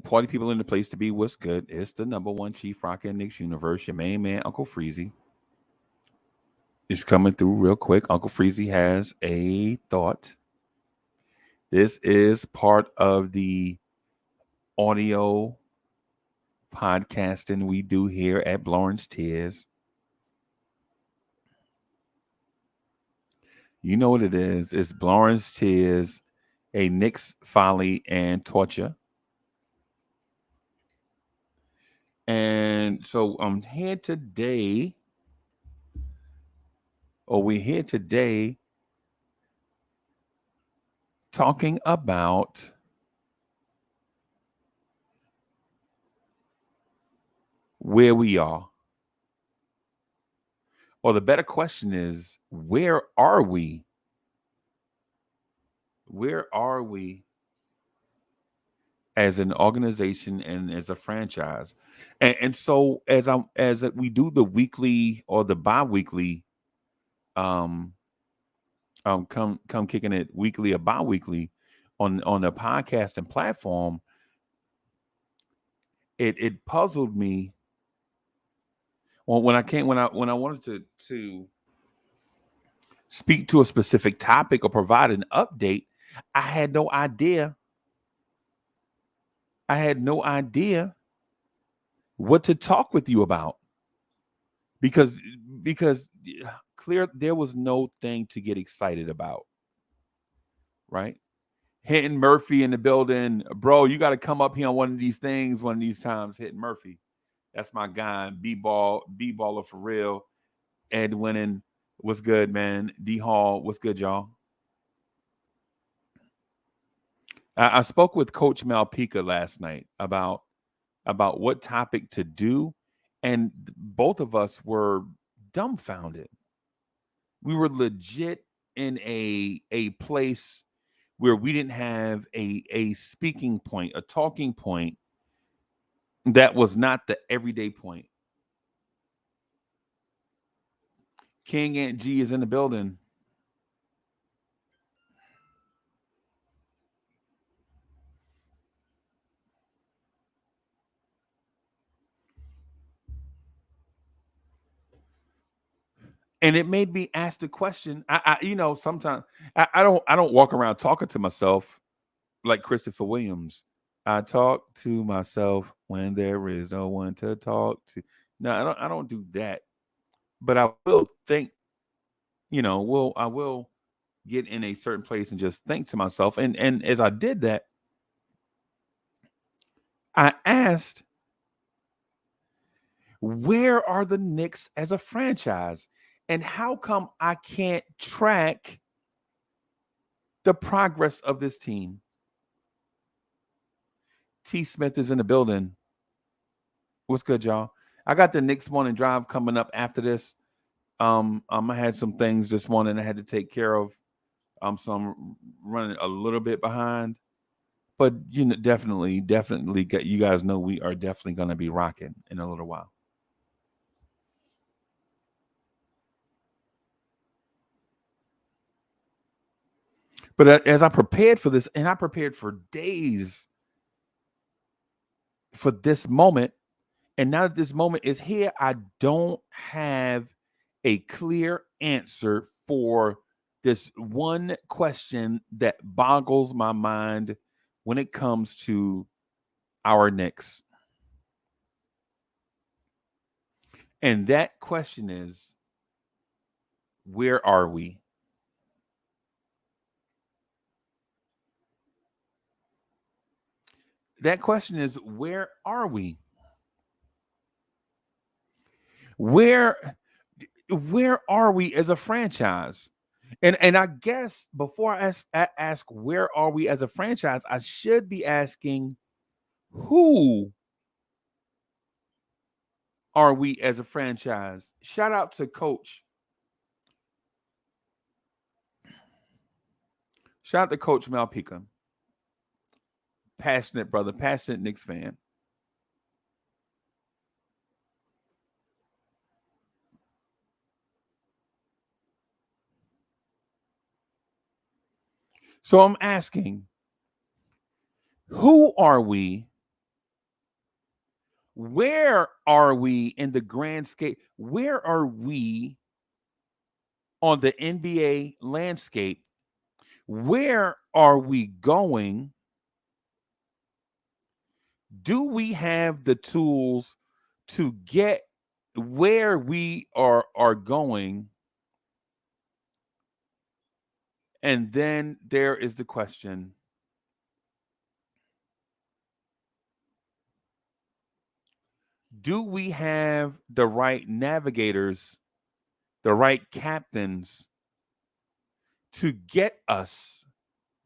Party people in the place to be. What's good? It's the number one Chief Rocker in Knicks universe. Your main man, Uncle Freezy, is coming through real quick. Uncle Freezy has a thought. This is part of the audio podcasting we do here at Blorence Tears. You know what it is. It's Blorence Tears, a Knicks folly and torture. And so I'm here today, or we're here today talking about where we are. Or the better question is, where are we? Where are we as an organization and as a franchise? And so as we do the weekly or the bi-weekly um come kicking it weekly or bi-weekly on the podcasting platform, it puzzled me when I wanted to speak to a specific topic or provide an update. I had no idea. I had no idea what to talk with you about because clear there was no thing to get excited about, right? Hitting Murphy in the building, bro. You got to come up here on one of these things, one of these times. Hitting Murphy, that's my guy. B baller for real. Ed Winning, what's good, man? D Hall, what's good, y'all? I spoke with Coach Malpica last night about what topic to do, and both of us were dumbfounded. We were legit in a place where we didn't have a speaking point, a talking point that was not the everyday point. King Aunt G is in the building. And it made me ask the question. Sometimes I don't walk around talking to myself like Christopher Williams. I talk to myself when there is no one to talk to. No, I don't do that. But I will think, I will get in a certain place and just think to myself. And as I did that, I asked, where are the Knicks as a franchise? And how come I can't track the progress of this team? T. Smith is in the building. What's good, y'all? I got the Knicks morning drive coming up after this. I had some things this morning I had to take care of. So I'm running a little bit behind. But definitely, you guys know we are definitely gonna be rocking in a little while. But as I prepared for this, and I prepared for days for this moment, and now that this moment is here, I don't have a clear answer for this one question that boggles my mind when it comes to our Knicks. And that question is, where are we? That question is, where are we? Where are we as a franchise? And I guess before I ask where are we as a franchise, I should be asking, who are we as a franchise? Shout out to Coach. Shout out to Coach Malpica. Passionate brother, passionate Knicks fan. So I'm asking, who are we Where are we in the grand scape? Where are we on the NBA landscape? Where are we going? Do we have the tools to get where we are going? And then there is the question, do we have the right navigators, the right captains to get us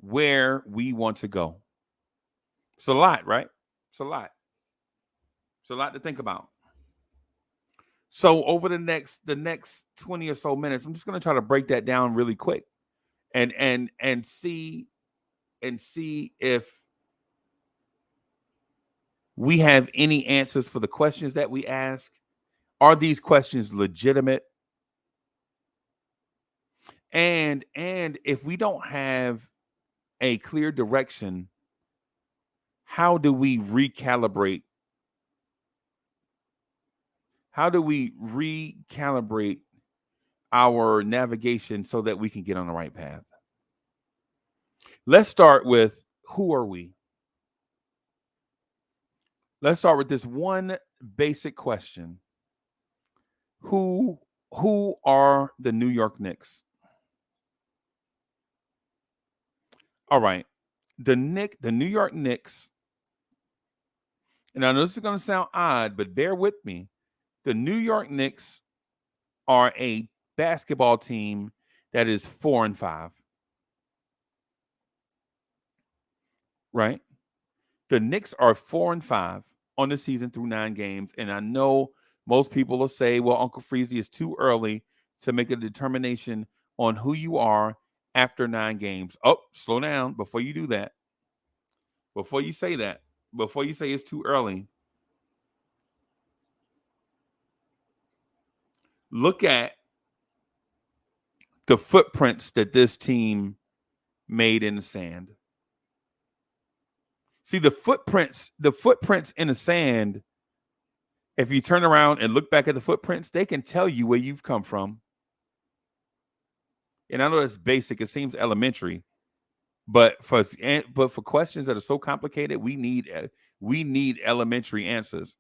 where we want to go? It's a lot, right? It's a lot. It's a lot to think about. So over the next 20 or so minutes, I'm just going to try to break that down really quick and see if we have any answers for the questions that we ask. Are these questions legitimate? And if we don't have a clear direction, how do we recalibrate? How do we recalibrate our navigation so that we can get on the right path? Let's start with, who are we? Let's start with this one basic question. Who are the New York Knicks? All right. The New York Knicks, and I know this is going to sound odd, but bear with me. The New York Knicks are a basketball team that is 4-5. Right? The Knicks are 4-5 on the season through 9 games. And I know most people will say, well, Uncle Freezy, is too early to make a determination on who you are after 9 games. Oh, slow down before you do that. Before you say that, before you say it's too early, look at the footprints that this team made in the sand. See, the footprints in the sand, if you turn around and look back at the footprints, they can tell you where you've come from. And I know that's basic, it seems elementary, but for questions that are so complicated, we need elementary answers.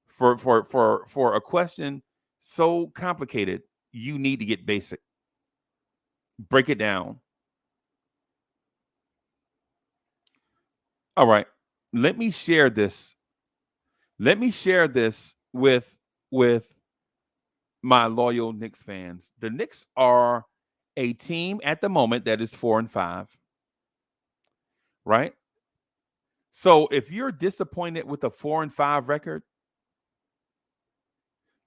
For a question so complicated, you need to get basic. Break it down. All right. Let me share this. Let me share this with my loyal Knicks fans. The Knicks are a team at the moment that is 4-5. Right? So if you're disappointed with a 4-5 record,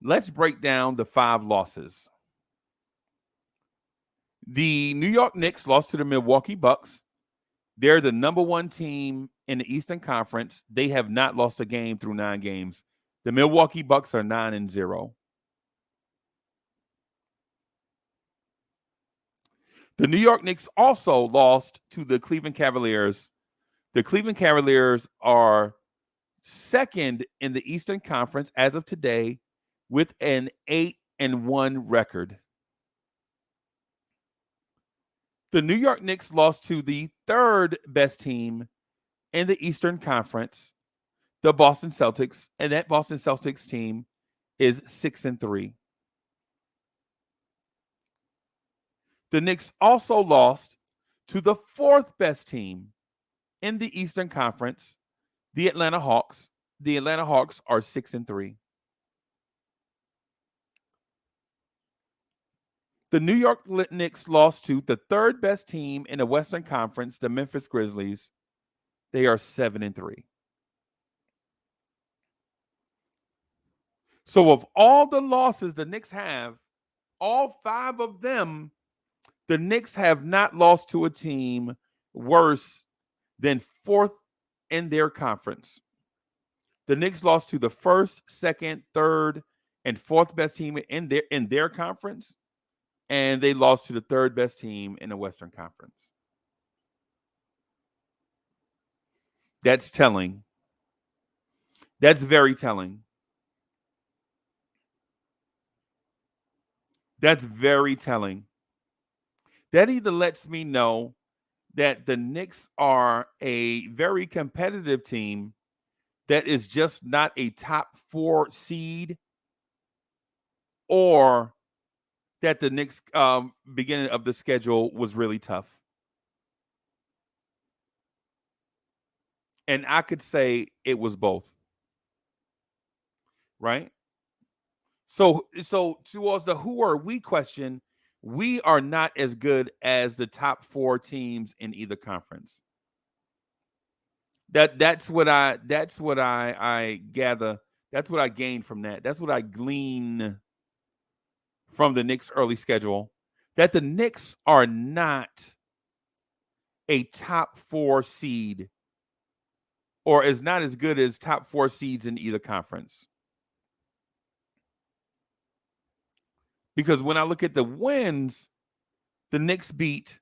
let's break down the 5 losses. The New York Knicks lost to the Milwaukee Bucks. They're the number 1 team in the Eastern Conference. They have not lost a game through 9 games. The Milwaukee Bucks are 9-0. The New York Knicks also lost to the Cleveland Cavaliers. The Cleveland Cavaliers are 2nd in the Eastern Conference as of today with an 8-1 record. The New York Knicks lost to the 3rd best team in the Eastern Conference, the Boston Celtics, and that Boston Celtics team is 6-3. The Knicks also lost to the 4th best team in the Eastern Conference, the Atlanta Hawks. The Atlanta Hawks are 6-3. The New York Knicks lost to the 3rd best team in the Western Conference, the Memphis Grizzlies. They are 7-3. So of all the losses the Knicks have, all 5 of them, the Knicks have not lost to a team worse than 4th in their conference. The Knicks lost to the 1st, 2nd, 3rd, and 4th best team in their conference, and they lost to the 3rd best team in the Western Conference. That's telling. That's very telling. That's very telling. That either lets me know that the Knicks are a very competitive team that is just not a top 4 seed, or that the Knicks beginning of the schedule was really tough. And I could say it was both. Right? So towards the who are we question, we are not as good as the top 4 teams in either conference. That's what I gather. That's what I gain from that. That's what I glean from the Knicks early schedule. That the Knicks are not a top 4 seed, or is not as good as top 4 seeds in either conference. Because when I look at the wins, the Knicks beat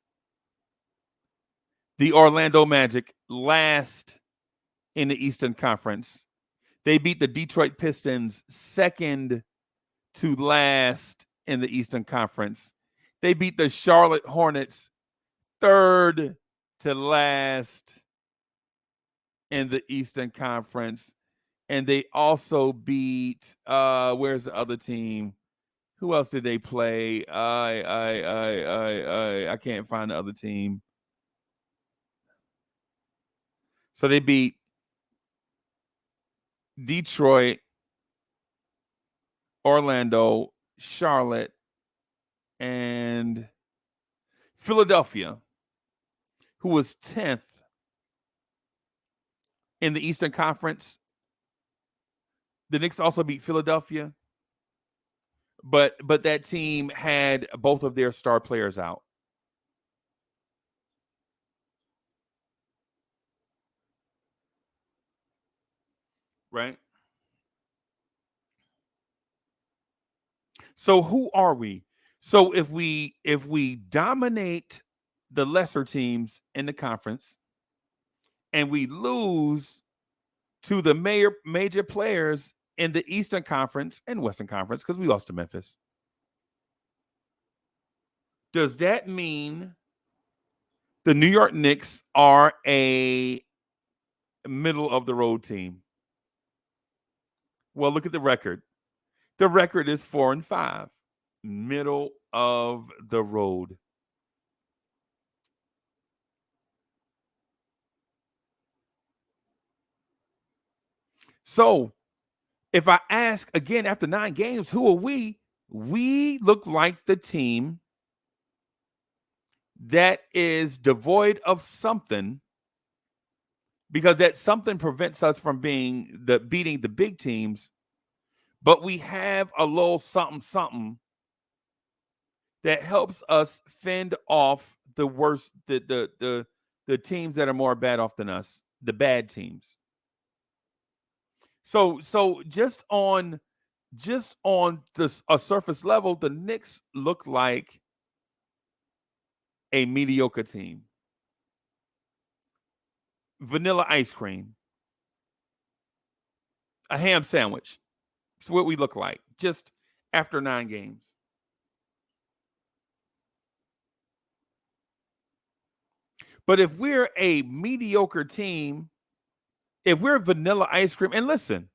the Orlando Magic last in the Eastern Conference. They beat the Detroit Pistons second to last in the Eastern Conference. They beat the Charlotte Hornets third to last in the Eastern Conference. And they also beat where's the other team? Who else did they play? I can't find the other team. So they beat Detroit, Orlando, Charlotte, and Philadelphia, who was 10th in the Eastern Conference. The Knicks also beat Philadelphia, but that team had both of their star players out. Right? So who are we? So if we dominate the lesser teams in the conference and we lose to the major players in the Eastern Conference and Western Conference, because we lost to Memphis, does that mean the New York Knicks are a middle of the road team? Well, look at the record. The record is 4-5, middle of the road. So if I ask again after 9 games, who are we? We look like the team that is devoid of something, because that something prevents us from beating the big teams, but we have a little something that helps us fend off the worst, the teams that are more bad off than us, the bad teams. So just on a surface level, the Knicks look like a mediocre team. Vanilla ice cream, a ham sandwich. It's what we look like just after 9 games. But if we're a mediocre team, if we're vanilla ice cream, and listen,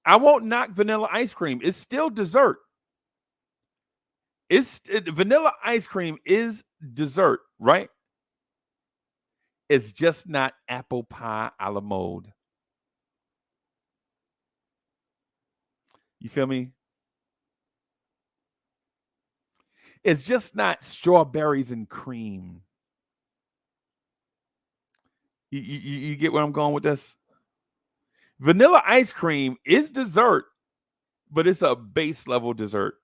I won't knock vanilla ice cream. It's still dessert. Vanilla ice cream is dessert, right? It's just not apple pie a la mode. You feel me? It's just not strawberries and cream. You get where I'm going with this? Vanilla ice cream is dessert, but it's a base level dessert.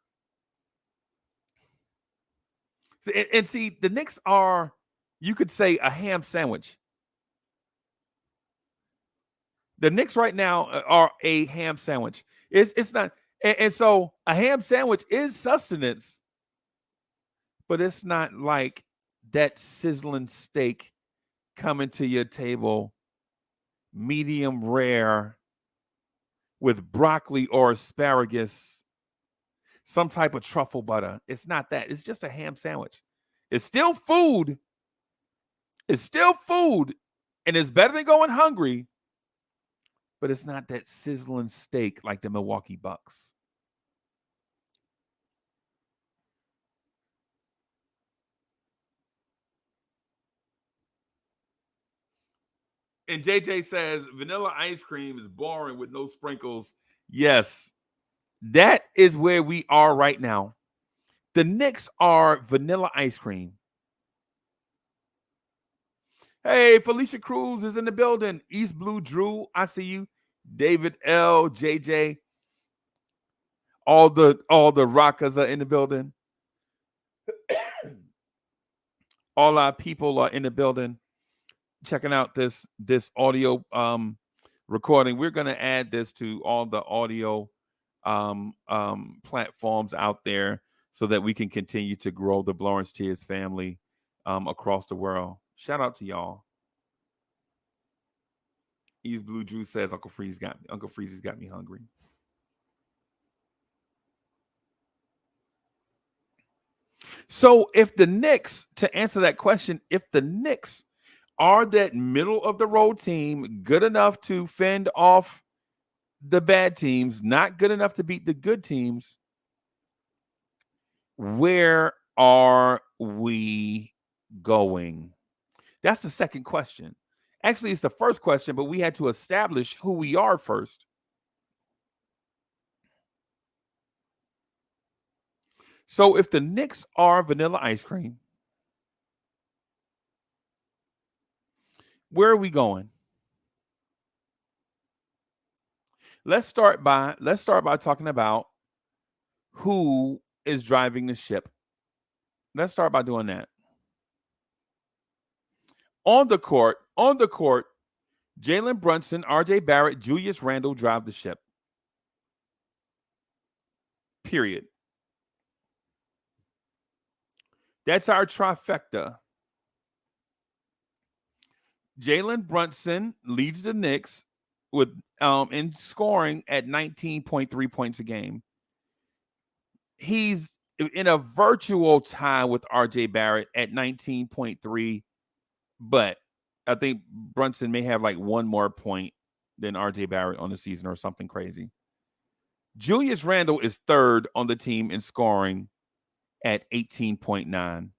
And see, the Knicks are, you could say, a ham sandwich. The Knicks right now are a ham sandwich. It's not, and so a ham sandwich is sustenance, but it's not like that sizzling steak coming to your table medium rare with broccoli or asparagus, some type of truffle butter. It's not that. It's just a ham sandwich. It's still food. It's still food, and it's better than going hungry, but it's not that sizzling steak like the Milwaukee Bucks. And JJ says vanilla ice cream is boring with no sprinkles. Yes, that is where we are right now. The Knicks are vanilla ice cream. Hey, Felicia Cruz is in the building. East Blue Drew, I see you. David L, JJ, all the rockers are in the building. All our people are in the building checking out this audio recording. We're going to add this to all the audio platforms out there so that we can continue to grow the Lawrence Tears family across the world. Shout out to y'all. East Blue Drew says Uncle Freeze's got me hungry. So if the Knicks, to answer that question, if the Knicks are that middle of the road team, good enough to fend off the bad teams, not good enough to beat the good teams, where are we going? That's the second question. Actually, it's the first question, but we had to establish who we are first. So if the Knicks are vanilla ice cream, where are we going? Let's start by talking about who is driving the ship. Let's start by doing that. On the court, Jalen Brunson, RJ Barrett, Julius Randle drive the ship. Period. That's our trifecta. Jalen Brunson leads the Knicks with in scoring at 19.3 points a game. He's in a virtual tie with RJ Barrett at 19.3, but I think Brunson may have like one more point than RJ Barrett on the season or something crazy. Julius Randle is third on the team in scoring at 18.9.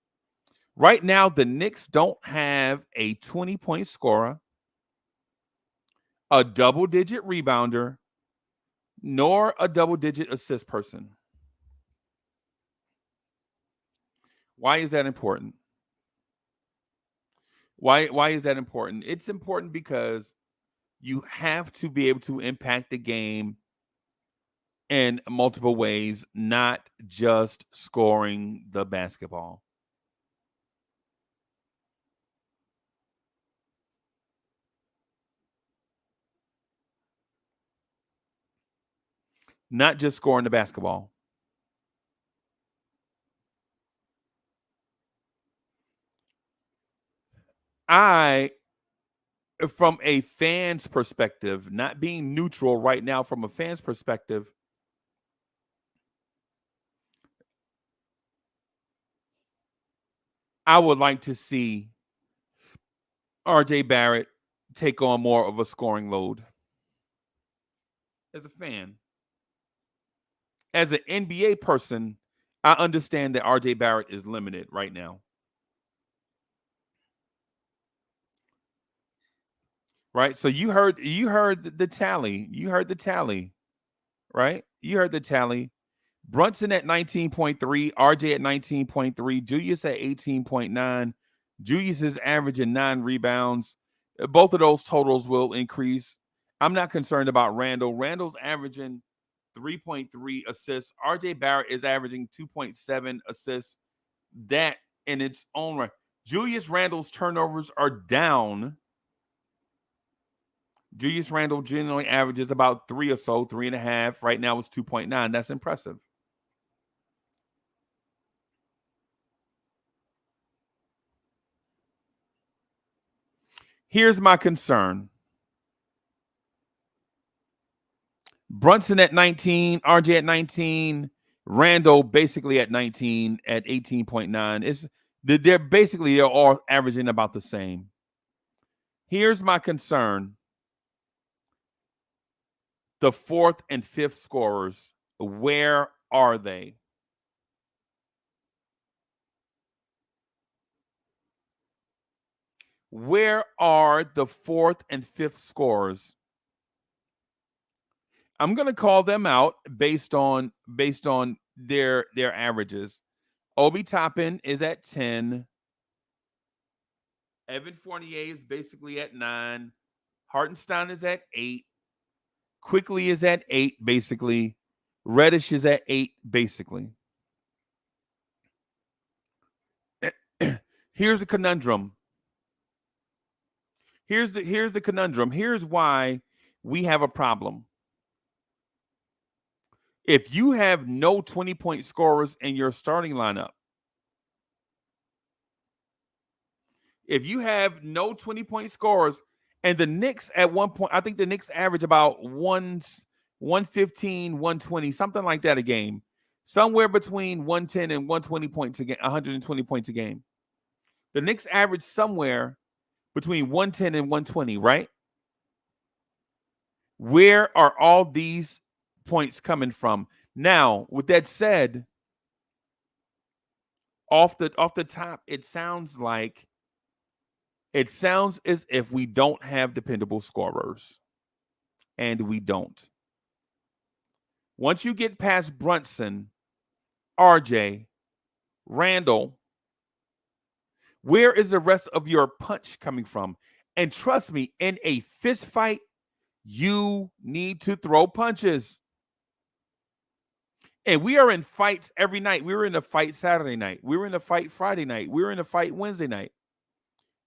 Right now, the Knicks don't have a 20-point scorer, a double-digit rebounder, nor a double-digit assist person. Why is that important? Why is that important? It's important because you have to be able to impact the game in multiple ways, not just scoring the basketball. Not just scoring the basketball. From a fan's perspective, not being neutral right now, from a fan's perspective, I would like to see RJ Barrett take on more of a scoring load. As a fan, as an NBA person, I understand that RJ Barrett is limited right now. Right? So you heard the tally. You heard the tally, right? You heard the tally. Brunson at 19.3, RJ at 19.3, Julius at 18.9. Julius is averaging 9 rebounds. Both of those totals will increase. I'm not concerned about Randle. Randle's averaging 3.3 assists. RJ Barrett is averaging 2.7 assists. That in its own right. Julius Randle's turnovers are down. Julius Randle generally averages about 3 or so, 3.5. Right now it's 2.9. That's impressive. Here's my concern. Brunson at 19, RJ at 19, Randall basically at 19 at 18.9. They're all averaging about the same. Here's my concern. The fourth and fifth scorers, where are they? Where are the fourth and fifth scorers? I'm going to call them out based on their averages. Obi Toppin is at 10. Evan Fournier is basically at 9. Hartenstein is at 8. Quickly is at 8, basically. Reddish is at 8, basically. Here's the conundrum. Here's the conundrum. Here's why we have a problem. If you have no 20-point scorers in your starting lineup, if you have no 20-point scorers, and the Knicks at one point, I think the Knicks average about 115, 120, something like that a game. Somewhere between 110 and 120 points a game, 120 points a game. The Knicks average somewhere between 110 and 120, right? Where are all these points coming from? Now, with that said, off the top, it sounds as if we don't have dependable scorers. And we don't. Once you get past Brunson, RJ, Randall, where is the rest of your punch coming from? And trust me, in a fist fight, you need to throw punches. And we are in fights every night. We were in a fight Saturday night. We were in a fight Friday night. We were in a fight Wednesday night.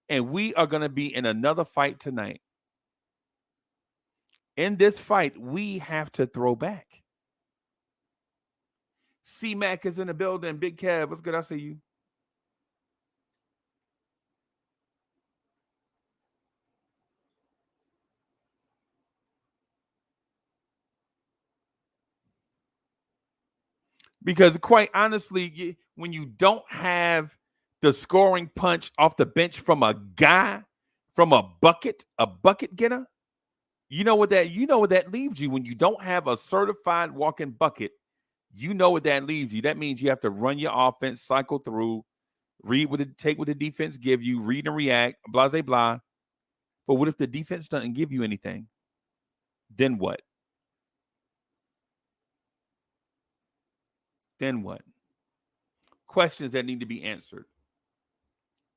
And we are going to be in another fight tonight. In this fight, we have to throw back. C-Mac is in the building. Big Kev, what's good? I see you. Because quite honestly, when you don't have the scoring punch off the bench from a guy, from a bucket getter, you know what that leaves you when you don't have a certified walking bucket. You know what that leaves you. That means you have to run your offense, cycle through, take what the defense give you, read and react, blah, blah, blah. But what if the defense doesn't give you anything? Then what? Then what? Questions that need to be answered.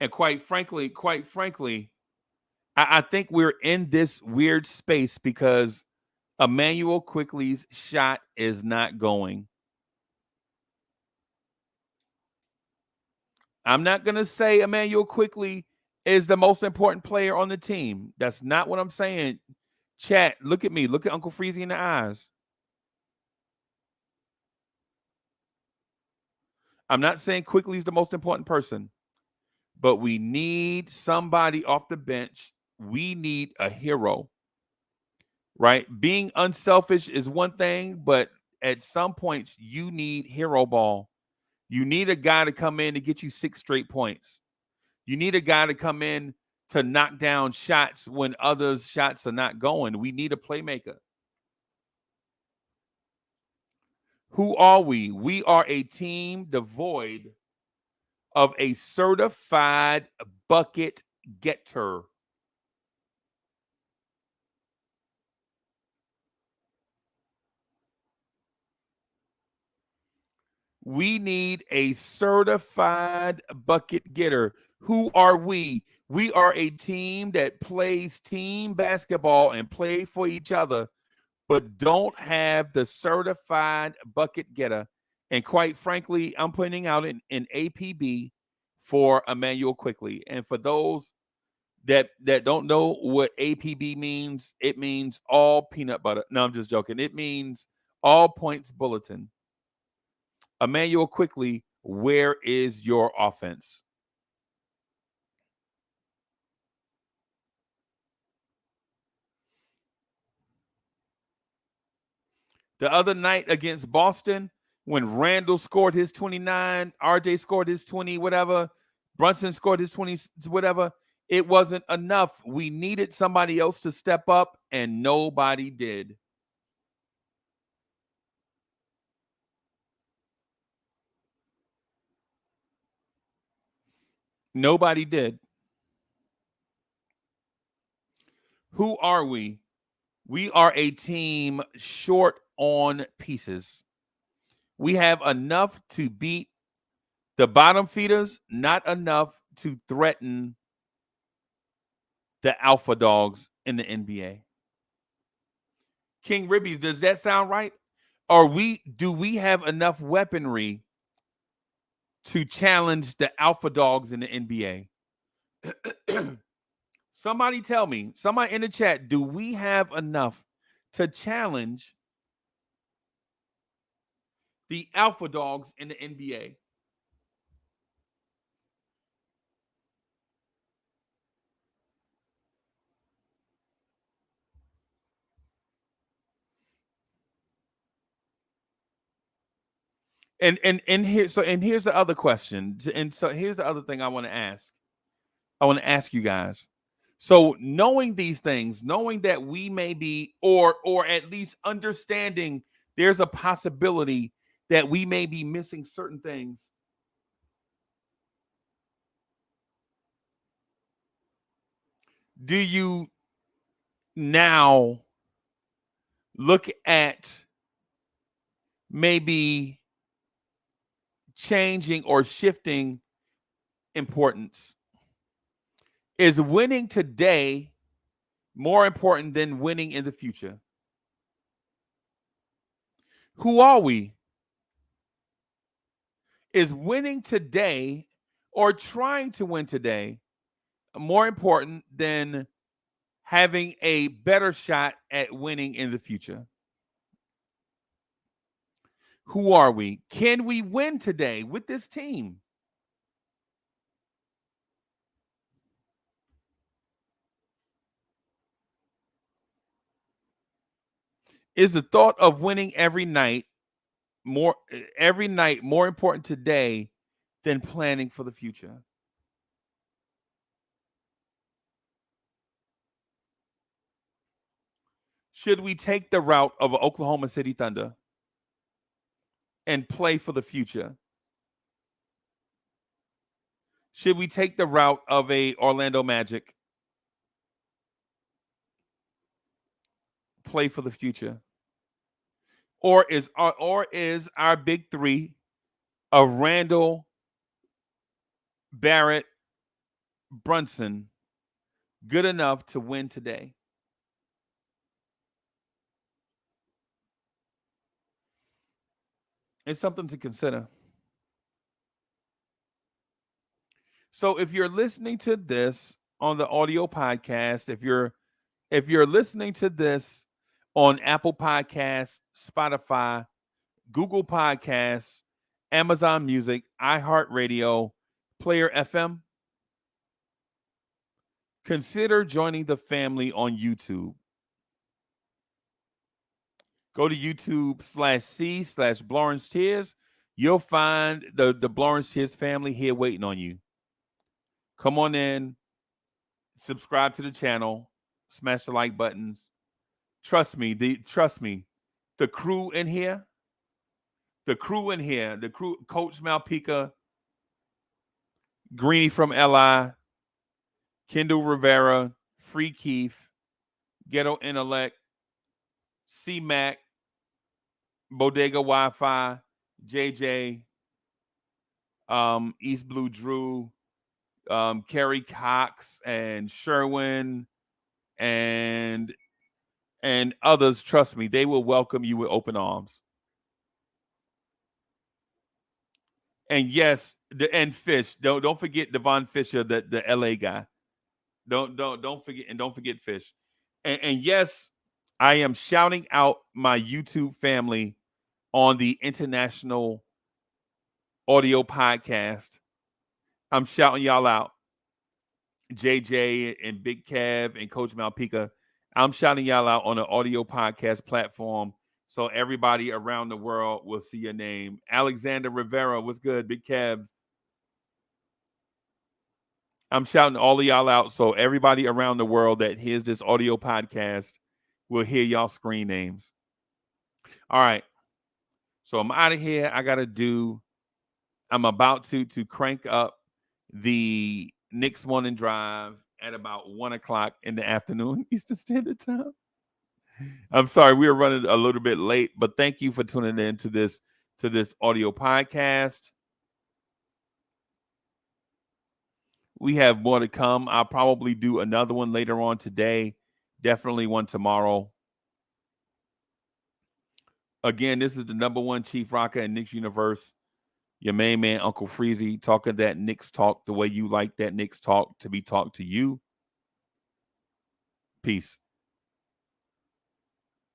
And quite frankly, I think we're in this weird space because Immanuel Quickley's shot is not going. I'm not going to say Immanuel Quickley is the most important player on the team. That's not what I'm saying. Chat, look at me. Look at Uncle Freezy in the eyes. I'm not saying Quickley's the most important person, but we need somebody off the bench. We need a hero, right? Being unselfish is one thing, but at some points, you need hero ball. You need a guy to come in to get you 6 straight points. You need a guy to come in to knock down shots when others' shots are not going. We need a playmaker. Who are we? We are a team devoid of a certified bucket getter. We need a certified bucket getter. Who are we? We are a team that plays team basketball and play for each other, but don't have the certified bucket getter. And quite frankly, I'm putting out an APB for Immanuel Quickley. And for those that don't know what APB means, it means all peanut butter. No, I'm just joking. It means all points bulletin. Immanuel Quickley, where is your offense? The other night against Boston, when Randall scored his 29, RJ scored his 20, whatever, Brunson scored his 20, whatever, it wasn't enough. We needed somebody else to step up, and nobody did. Nobody did. Who are we? We are a team short on pieces. We have enough to beat the bottom feeders, not enough to threaten the alpha dogs in the NBA. King Ribbies, does that sound right? Do we have enough weaponry to challenge the alpha dogs in the NBA? Somebody tell me, somebody in the chat, do we have enough to challenge the alpha dogs in the NBA? And here's the other question. And so here's the other thing I want to ask. I want to ask you guys. So knowing these things, knowing that we may be, or at least understanding there's a possibility that we may be missing certain things. Do you now look at maybe changing or shifting importance? Is winning today more important than winning in the future? Who are we? Is winning today or trying to win today more important than having a better shot at winning in the future? Who are we? Can we win today with this team? Is the thought of winning every night more important today than planning for the future? Should we take the route of Oklahoma City Thunder and play for the future? Should we take the route of a Orlando Magic, play for the future? Or is our big three of Randall, Barrett, Brunson good enough to win today? It's something to consider. So if you're listening to this on the audio podcast, if you're listening to this on Apple Podcasts, Spotify, Google Podcasts, Amazon Music, iHeartRadio, Player FM, consider joining the family on YouTube. Go to YouTube/C/Blorence Tears. You'll find the Blorence Tears family here waiting on you. Come on in, subscribe to the channel, smash the like buttons. Trust me, the crew in here, Coach Malpica, Greeny from LI, Kendall Rivera, Free Keith, Ghetto Intellect, C-Mac, Bodega Wi-Fi, JJ, East Blue Drew, Kerry Cox, and Sherwin, and others. Trust me, they will welcome you with open arms. And yes, and Fish. Don't forget Devon Fisher, the LA guy. Don't forget Fish. And yes, I am shouting out my YouTube family on the International Audio Podcast. I'm shouting y'all out. JJ and Big Kev and Coach Malpica. I'm shouting y'all out on the audio podcast platform. So everybody around the world will see your name. Alexander Rivera, what's good? Big Kev. I'm shouting all of y'all out so everybody around the world that hears this audio podcast will hear y'all screen names. All right. So I'm out of here. I'm about to crank up the Knicks Morning Drive at about 1:00 in the afternoon, Eastern Standard Time. I'm sorry, we are running a little bit late, but thank you for tuning in to this audio podcast. We have more to come. I'll probably do another one later on today. Definitely one tomorrow. Again, this is the #1 Chief Rocker in Knicks Universe. Your main man, Uncle Freezy, talking that Knicks talk the way you like that Knicks talk to be talked to you. Peace.